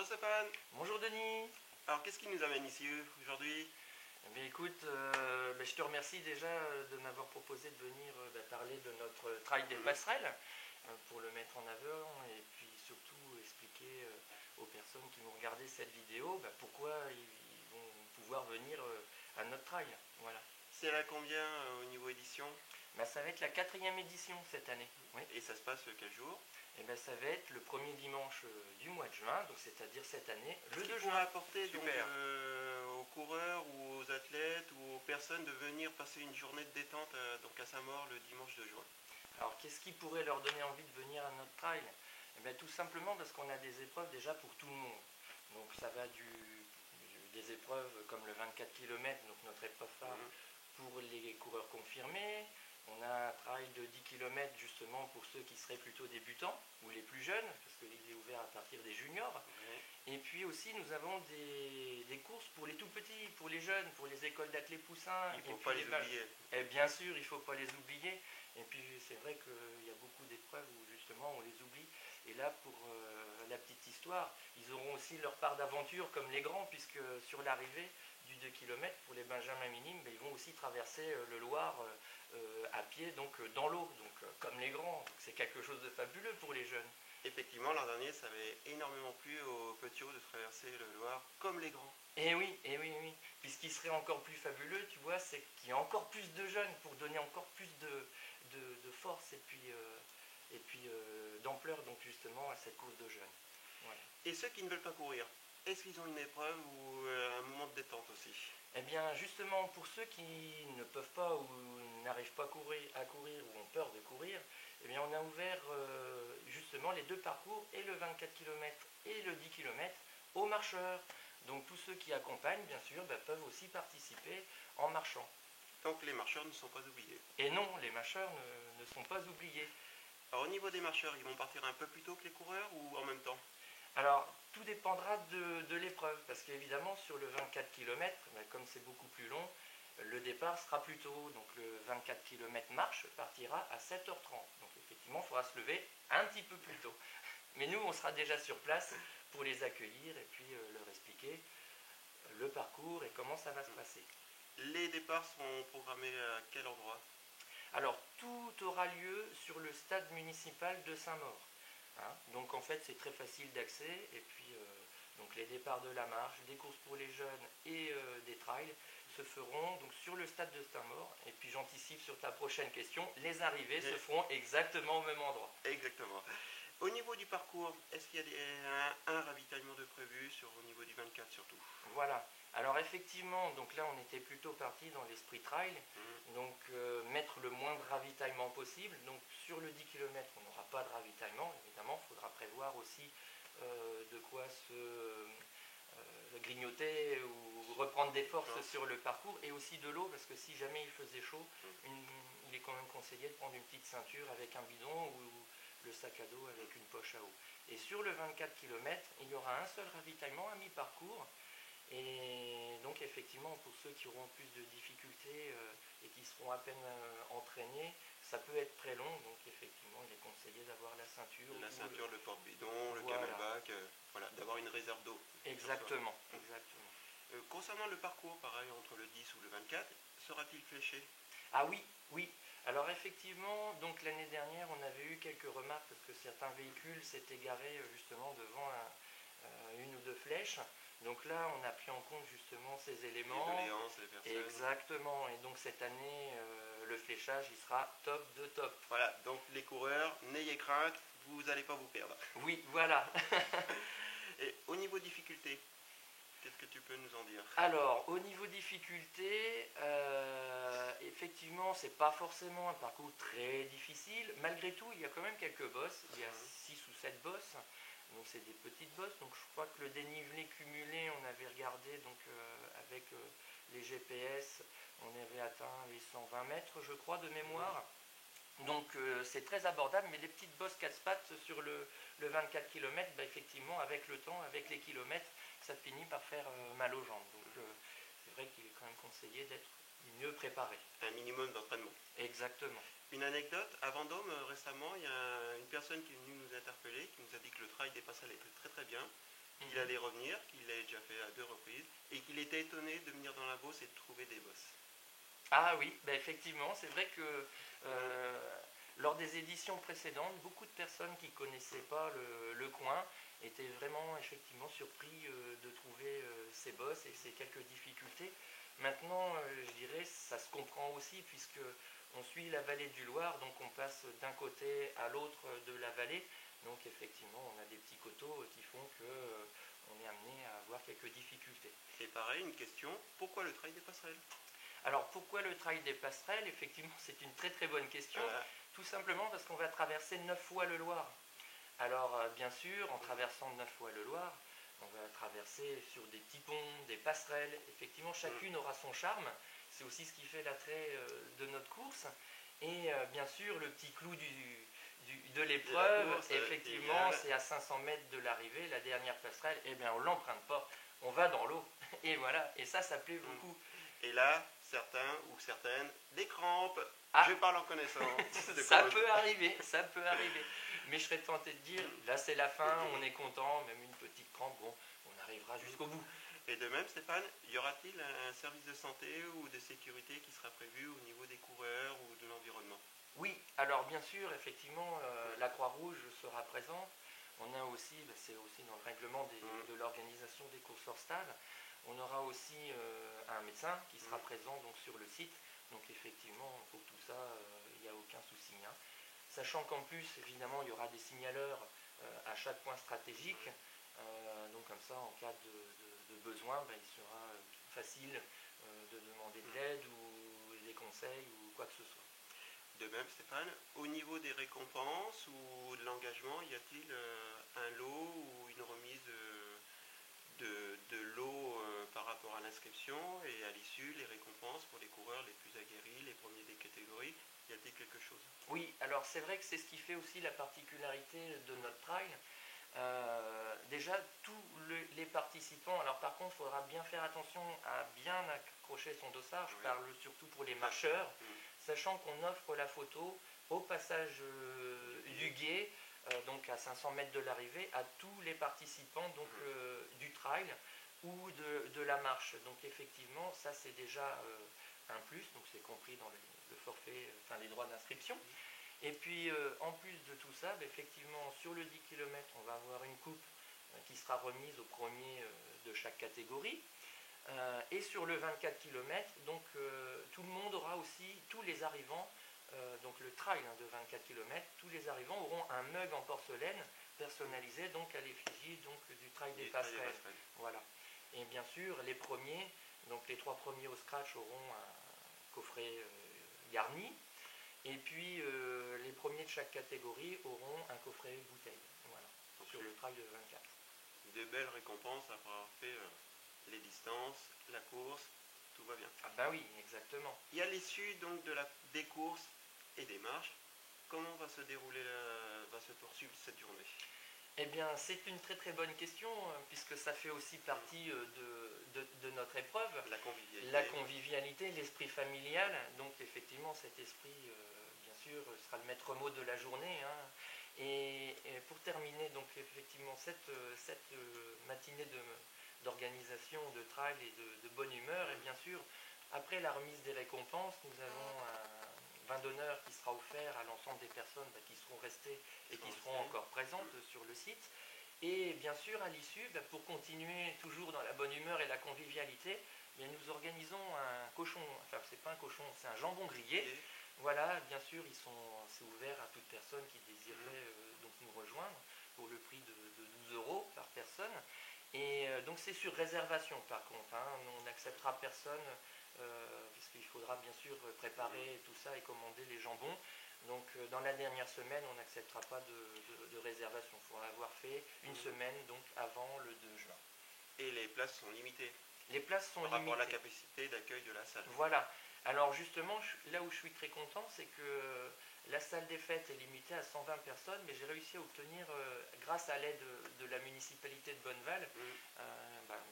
Bonjour Stéphane. Bonjour Denis. Alors qu'est-ce qui nous amène ici aujourd'hui? Eh bien, écoute, je te remercie déjà de m'avoir proposé de venir parler de notre trail des passerelles pour le mettre en avant et puis surtout expliquer aux personnes qui vont regarder cette vidéo pourquoi ils vont pouvoir venir à notre trail. Voilà. C'est là combien au niveau édition? Ça va être la 4e édition cette année. Oui. Et ça se passe quel jour? Ça va être le premier dimanche du mois de juin, donc c'est-à-dire cette année, le 2 juin. juin. Apporter donc, aux coureurs ou aux athlètes ou aux personnes de venir passer une journée de détente donc à Saint-Maur le dimanche 2 juin. Alors qu'est-ce qui pourrait leur donner envie de venir à notre trail? Tout simplement parce qu'on a des épreuves déjà pour tout le monde. Donc ça va des épreuves comme le 24 km, donc notre épreuve phare pour les coureurs confirmés. On a un trail de 10 km justement pour ceux qui seraient plutôt débutants ou les plus jeunes, parce qu'il est ouvert à partir des juniors. Et puis aussi nous avons des courses pour les tout petits, pour les jeunes, pour les écoles d'athlètes poussins. Il ne faut pas les oublier. Et bien sûr, il ne faut pas les oublier. Et puis c'est vrai qu'il y a beaucoup d'épreuves où justement on les oublie. Et là, pour la petite histoire, ils auront aussi leur part d'aventure comme les grands, puisque sur l'arrivée du 2 km, pour les benjamins minimes, ils vont aussi traverser le Loir à pied, donc dans l'eau, donc comme les grands. C'est quelque chose de fabuleux pour les jeunes. Effectivement, l'an dernier, ça avait énormément plu aux petits hauts de traverser le Loir comme les grands. Et oui. Puis ce qui serait encore plus fabuleux, tu vois, c'est qu'il y a encore plus de jeunes pour donner encore plus de force et puis d'ampleur donc justement à cette course de jeunes. Voilà. Et ceux qui ne veulent pas courir, est-ce qu'ils ont une épreuve ou un moment de détente aussi? Eh bien justement pour ceux qui ne peuvent pas ou n'arrivent pas à courir ou ont peur de courir, eh bien on a ouvert justement les deux parcours, et le 24 km et le 10 km aux marcheurs. Donc tous ceux qui accompagnent bien sûr peuvent aussi participer en marchant. Donc les marcheurs ne sont pas oubliés. Et non, les marcheurs ne sont pas oubliés. Alors au niveau des marcheurs, ils vont partir un peu plus tôt que les coureurs ou en même temps? Alors tout dépendra de l'épreuve, parce qu'évidemment sur le 24 km, comme c'est beaucoup plus long, le départ sera plus tôt. Donc le 24 km marche partira à 7h30. Donc effectivement, il faudra se lever un petit peu plus tôt. Mais nous, on sera déjà sur place pour les accueillir et puis leur expliquer le parcours et comment ça va se passer. Les départs sont programmés à quel endroit? Alors tout aura lieu sur le stade municipal de Saint-Maur. Donc en fait c'est très facile d'accès, et puis donc les départs de la marche, des courses pour les jeunes et des trails se feront donc sur le stade de Saint-Maur. Et puis j'anticipe sur ta prochaine question, les arrivées se feront exactement au même endroit. Exactement. Au niveau du parcours, est-ce qu'il y a un ravitaillement de prévu au niveau du 24 surtout? Voilà. Alors effectivement, donc là on était plutôt parti dans l'esprit trail, donc mettre le moins de ravitaillement possible. Donc sur le 10 km on n'aura pas de ravitaillement, évidemment, il faudra prévoir aussi de quoi se grignoter ou reprendre des forces sur le parcours, et aussi de l'eau, parce que si jamais il faisait chaud, il est quand même conseillé de prendre une petite ceinture avec un bidon ou le sac à dos avec une poche à eau. Et sur le 24 km, il y aura un seul ravitaillement à mi-parcours. Et donc effectivement, pour ceux qui auront plus de difficultés et qui seront à peine entraînés, ça peut être très long. Donc effectivement, il est conseillé d'avoir la ceinture. La ceinture, le porte-bidon, le camelback, voilà, d'avoir une réserve d'eau. Exactement. Concernant le parcours, pareil, entre le 10 ou le 24, sera-t-il fléché? Ah oui. Alors effectivement, donc l'année dernière, on avait eu quelques remarques parce que certains véhicules s'étaient garés justement devant une ou deux flèches. Donc là, on a pris en compte justement ces éléments. Les doléances, les personnes. Exactement. Et donc cette année, le fléchage, il sera top de top. Voilà, donc les coureurs, n'ayez crainte, vous n'allez pas vous perdre. Oui, voilà. Et au niveau difficulté, qu'est-ce que tu peux nous en dire? Alors, au niveau difficulté, effectivement, c'est pas forcément un parcours très difficile. Malgré tout, il y a quand même quelques bosses. Il y a 6 ou 7 bosses. Donc c'est des petites bosses. Donc je crois que le dénivelé cumulé, on avait regardé donc avec les GPS, on avait atteint les 120 mètres, je crois, de mémoire. Donc c'est très abordable, mais les petites bosses casse-pattes sur le 24 km, effectivement, avec le temps, avec les kilomètres, ça finit par faire mal aux jambes. Donc c'est vrai qu'il est quand même conseillé d'être mieux préparé. Un minimum d'entraînement. Exactement. Une anecdote, à Vendôme, récemment, il y a une personne qui est venue nous interpeller, qui nous a dit que le trail des passerelles était très très bien, qu'il allait revenir, qu'il l'avait déjà fait à 2 reprises, et qu'il était étonné de venir dans la Beauce et de trouver des bosses. Ah oui, ben effectivement, c'est vrai que lors des éditions précédentes, beaucoup de personnes qui ne connaissaient pas le coin étaient vraiment effectivement surpris de trouver ces bosses et ces quelques difficultés. Maintenant, je dirais, ça se comprend aussi puisque on suit la vallée du Loir, donc on passe d'un côté à l'autre de la vallée. Donc effectivement, on a des petits coteaux qui font que on est amené à avoir quelques difficultés. Et pareil, une question, pourquoi le trail des passerelles? Alors pourquoi le trail des passerelles? Effectivement, c'est une très très bonne question. Tout simplement parce qu'on va traverser 9 fois le Loir. Alors bien sûr, en traversant 9 fois le Loir, on va traverser sur des petits ponts, des passerelles. Effectivement, chacune aura son charme. C'est aussi ce qui fait l'attrait de notre course. Et bien sûr, le petit clou de l'épreuve, effectivement, c'est à 500 mètres de l'arrivée, la dernière passerelle. Eh bien, on ne l'emprunte pas, on va dans l'eau. Et voilà, et ça plaît beaucoup. Et là, certains ou certaines, des crampes. Ah, je parle en connaissance. Ça peut arriver, ça peut arriver. Mais je serais tenté de dire, là c'est la fin, on est content, même une petite crampe, bon, on arrivera jusqu'au bout. Et de même, Stéphane, y aura-t-il un service de santé ou de sécurité qui sera prévu au niveau des coureurs ou de l'environnement? Oui, alors bien sûr, effectivement, la Croix-Rouge sera présente. On a aussi, c'est aussi dans le règlement de l'organisation des courses hors stade, on aura aussi un médecin qui sera présent donc, sur le site. Donc effectivement, pour tout ça, il n'y a aucun souci. Hein. Sachant qu'en plus, évidemment, il y aura des signaleurs à chaque point stratégique. Donc comme ça, en cas de besoin, il sera facile de demander de l'aide ou des conseils ou quoi que ce soit. De même, Stéphane, au niveau des récompenses ou de l'engagement, y a-t-il un lot ou une remise de lot par rapport à l'inscription et à l'issue, les récompenses pour les coureurs les plus aguerris, les premiers des catégories? Y a-t-il quelque chose? Oui, alors c'est vrai que c'est ce qui fait aussi la particularité de notre trail. Déjà, tous les participants, alors par contre, il faudra bien faire attention à bien accrocher son dossard, je parle surtout pour les marcheurs, sachant qu'on offre la photo au passage du gué, donc à 500 mètres de l'arrivée, à tous les participants donc, du trail ou de la marche. Donc effectivement, ça c'est déjà un plus, donc c'est compris dans le forfait, enfin les droits d'inscription. Et puis en plus de tout ça, effectivement sur le 10 km, on va avoir une coupe qui sera remise au premier de chaque catégorie. Et sur le 24 km, donc tout le monde aura aussi, tous les arrivants, donc le trail de 24 km, tous les arrivants auront un mug en porcelaine personnalisé donc à l'effigie du trail des passerelles. Voilà. Et bien sûr, les premiers, donc les 3 premiers au scratch auront un coffret garni. Et puis les premiers de chaque catégorie auront un coffret bouteille. Voilà. Sur le trail de 24. De belles récompenses après avoir fait les distances, la course, tout va bien. Ah ben oui, exactement. Et à l'issue donc des courses et des marches, comment va se dérouler, va se poursuivre cette journée? Eh bien, c'est une très très bonne question, puisque ça fait aussi partie de notre épreuve. La convivialité, l'esprit familial. Donc effectivement, cet esprit, bien sûr, sera le maître mot de la journée. Hein. Et pour terminer, donc effectivement, cette matinée d'organisation, de trail et de bonne humeur, et bien sûr, après la remise des récompenses, nous avons un vin d'honneur qui sera offert à l'ensemble des personnes qui seront restées et qui seront encore présentes sur le site. Et bien sûr, à l'issue, pour continuer toujours dans la bonne humeur et la convivialité, nous organisons un cochon, enfin c'est pas un cochon, c'est un jambon grillé. Voilà, bien sûr, c'est ouvert à toute personne qui désirerait donc nous rejoindre pour le prix de 12 € par personne. Et donc c'est sur réservation par contre, hein, on n'acceptera personne puisqu'il faudra bien sûr préparer tout ça et commander les jambons. Donc dans la dernière semaine, on n'acceptera pas de réservation. Il faudra avoir fait une semaine donc avant le 2 juin. Et les places sont limitées? Les places sont limitées. Par rapport à la capacité d'accueil de la salle. Voilà. Alors justement, là où je suis très content, c'est que la salle des fêtes est limitée à 120 personnes, mais j'ai réussi à obtenir, grâce à l'aide de la municipalité de Bonneval,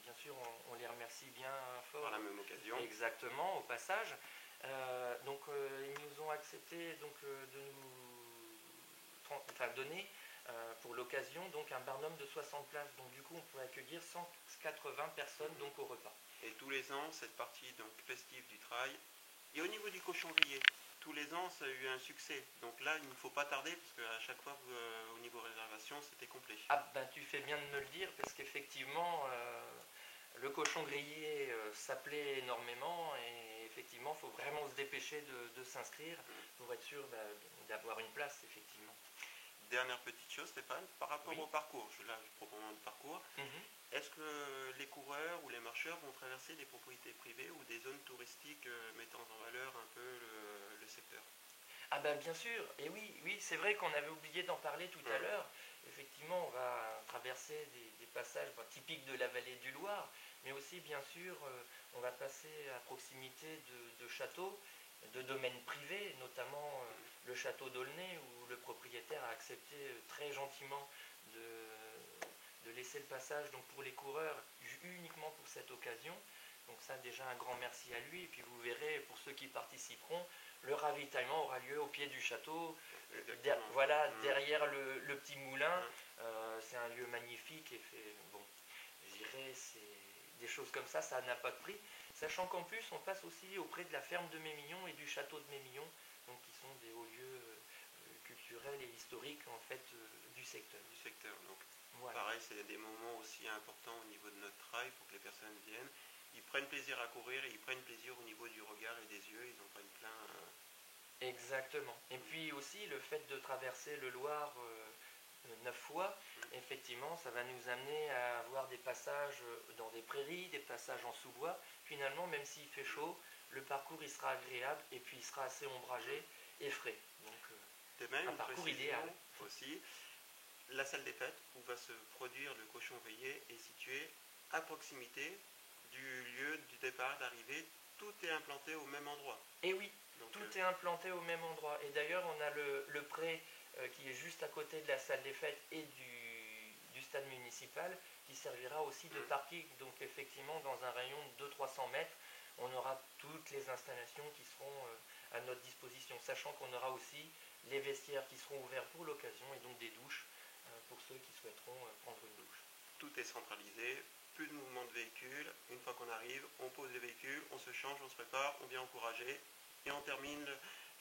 bien sûr on les remercie bien fort. Par la même occasion. Exactement, au passage. Donc ils nous ont accepté donc, de nous donner pour l'occasion, donc un barnum de 60 places. Donc du coup, on peut accueillir 180 personnes donc au repas. Et tous les ans, cette partie donc festive du trail. Et au niveau du cochon grillé, tous les ans, ça a eu un succès. Donc là, il ne faut pas tarder, parce qu'à chaque fois, au niveau réservation, c'était complet. Ah ben tu fais bien de me le dire, parce qu'effectivement, le cochon grillé, ça plaît énormément, et effectivement, il faut vraiment se dépêcher de s'inscrire pour être sûr d'avoir une place, effectivement. Dernière petite chose, Stéphane, par rapport Oui. au parcours, là je propose un parcours, est-ce que les coureurs ou les marcheurs vont traverser des propriétés privées ou des zones touristiques mettant en valeur un peu le secteur? Ah ben bien sûr, et oui, c'est vrai qu'on avait oublié d'en parler tout à l'heure. Effectivement, on va traverser des passages typiques de la vallée du Loir, mais aussi bien sûr, on va passer à proximité de châteaux, de domaines privés, notamment le château d'Aulnay, où le propriétaire a accepté très gentiment de laisser le passage donc pour les coureurs uniquement pour cette occasion. Donc ça déjà un grand merci à lui, et puis vous verrez pour ceux qui participeront, le ravitaillement aura lieu au pied du château, derrière le petit moulin. C'est un lieu magnifique, et bon, je dirais c'est des choses comme ça n'a pas de prix. Sachant qu'en plus on passe aussi auprès de la ferme de Mémillon et du château de Mémillon, donc qui sont des hauts lieux culturels et historiques en fait du secteur. Donc voilà. Pareil, c'est des moments aussi importants au niveau de notre trail pour que les personnes viennent. Ils prennent plaisir à courir, et ils prennent plaisir au niveau du regard et des yeux, ils en prennent plein. Exactement. Et puis aussi le fait de traverser le Loir 9 fois, effectivement, ça va nous amener à avoir des passages dans des prairies, des passages en sous-bois. Finalement, même s'il fait chaud, le parcours il sera agréable, et puis il sera assez ombragé et frais. Donc même un parcours idéal. Aussi, la salle des fêtes où va se produire le cochon grillé est située à proximité du lieu du départ, d'arrivée. Tout est implanté au même endroit. Et oui, donc, tout est implanté au même endroit. Et d'ailleurs, on a le pré qui est juste à côté de la salle des fêtes et du stade municipal, qui servira aussi de parking. Donc effectivement, dans un rayon de 200-300 mètres, on aura toutes les installations qui seront à notre disposition, sachant qu'on aura aussi les vestiaires qui seront ouverts pour l'occasion, et donc des douches pour ceux qui souhaiteront prendre une douche. Tout est centralisé, plus de mouvement de véhicules. Une fois qu'on arrive, on pose les véhicules, on se change, on se prépare, on vient encourager, et on termine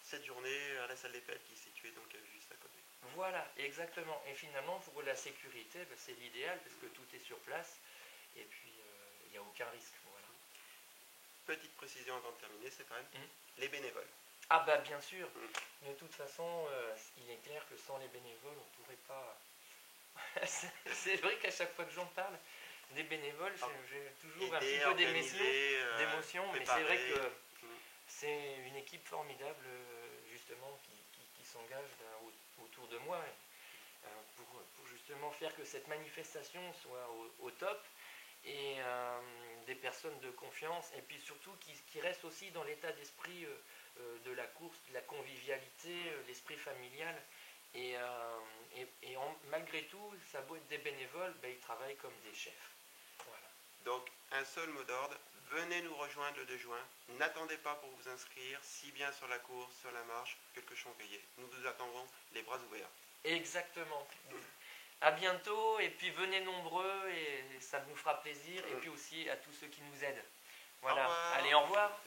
cette journée à la salle des fêtes qui est située donc juste à côté. Voilà, exactement. Et finalement, pour la sécurité, c'est l'idéal, parce que tout est sur place, et puis il n'y a aucun risque. Voilà. Petite précision avant de terminer, Stéphane, les bénévoles. Ah bah bien sûr, de toute façon, il est clair que sans les bénévoles, on ne pourrait pas... C'est vrai qu'à chaque fois que j'en parle, des bénévoles, j'ai toujours un petit peu d'émotion, mais c'est vrai que c'est une équipe formidable, justement, qui s'engage autour de moi pour justement faire que cette manifestation soit au top, et des personnes de confiance, et puis surtout qui restent aussi dans l'état d'esprit de la course, de la convivialité, l'esprit familial. Et malgré tout, ça a beau être des bénévoles, ils travaillent comme des chefs. Voilà. Donc, un seul mot d'ordre, venez nous rejoindre le 2 juin. N'attendez pas pour vous inscrire, si bien sur la course, sur la marche, que le cochon grillé. Nous vous attendrons les bras ouverts. Exactement. À bientôt, et puis venez nombreux, et ça nous fera plaisir, et puis aussi à tous ceux qui nous aident. Voilà. Allez, au revoir.